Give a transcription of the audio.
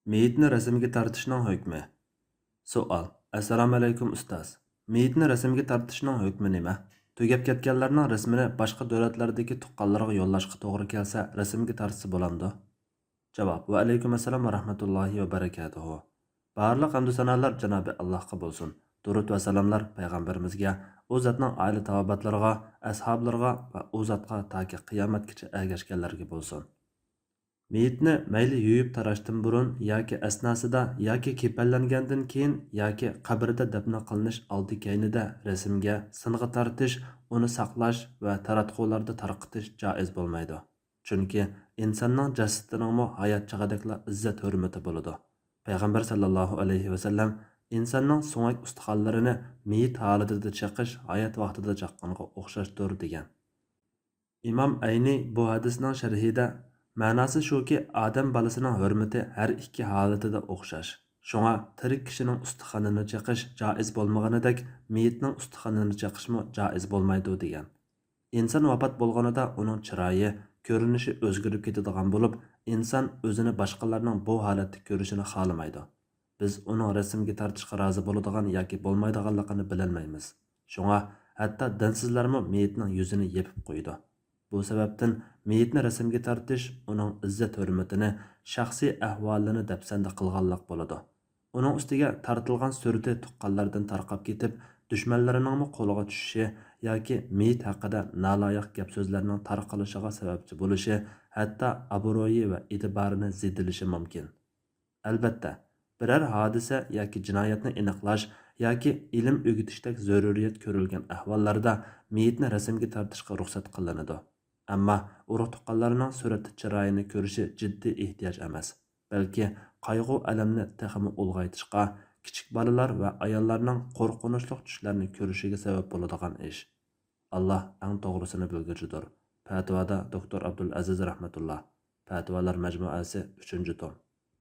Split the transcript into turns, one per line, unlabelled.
Meyitni rasmga tortishning hukmi. Savol. Assalomu alaykum ustoz. Meyitni rasmga tortishning hukmi nima? Tugab ketganlarning rasmini boshqa davlatlardagi tuqqanlarga yo'llashga to'g'ri kelsa, rasmga tortsa bo'lamdi? Javob. Va alaykum assalom va rahmatullohi va barakatuhu. Barliq hamdu sanolar Janobi Allohga bo'lsin. Durud va salomlar payg'ambarimizga, u zotning oila taobatlariga, ashablariga va u zotga toki qiyomatgacha ergashganlarga bo'lsin. Meyitni mayli yuyib tarashdan burun yoki asnosida yoki kepallangandan keyin yoki qabrda dafn qilinish oldi keynida rasmga, sing'i tortish, uni saqlash va taratqularda tarqitish joiz bo'lmaydi. Chunki insonning jasadining hayot chog'idagi izzat hurmati bo'ladi. Payg'ambar sallallohu alayhi vasallam insonning so'ngak ustixonlarini meyit holatida chaqish hayot vaqtida chaqqanga o'xshashdir degan. İmam Ayni bu hadisning sharhida ma'nosi shuki, odam bolasining hurmati har ikki holatida o'xshash. Shunga tirik kishining ustixonini chaqish joiz bo'lmaganidek, meyitning ustixonini chaqishmi joiz bo'lmaydi degan. Inson vafot bo'lganida uning chiroyi, ko'rinishi o'zgarib ketadigan bo'lib, inson o'zini boshqalarning bu holatda ko'rishini xohlamaydi. Biz uning rasmga tortishga rozi bo'ladigan yoki bo'lmaydiganligini bilolmaymiz. Shunga hatto dinsizlarmi meyitning yuzini yepib qo'ydi. Bu sababdan meyitni rasmga tortish uning izzat hurmatini, shaxsiy ahvolini dafsanda qilganlik bo'ladi. Uning ustiga tortilgan surati tuqqanlardan tarqab ketib, dushmanlarining qo'liga tushishi yoki meyit haqida naloyiq gap so'zlarning tarqalishiga sababchi bo'lishi, hatto obro'yi va e'tiborini zedilishi mumkin. Albatta, biror hodisa yoki jinoyatni aniqlash yoki ilm o'rgatishdak zaruriyat ko'rilgan ahvollarda meyitni rasmga tortishga ruxsat qilinadi. Ammo urug' tuqqanlarning suratli chiroyini ko'rishi jiddiy ehtiyoj emas, balki qayg'u alamni texmi ulg'aytishga, kichik bolalar va ayollarning qo'rqinchli tushlarni ko'rishiga sabab bo'ladigan ish. Alloh eng to'g'risini bilgurchidir. Fatvoda doktor Abdul Aziz rahmatulloh. Fatvolar majmuasi 3-tom.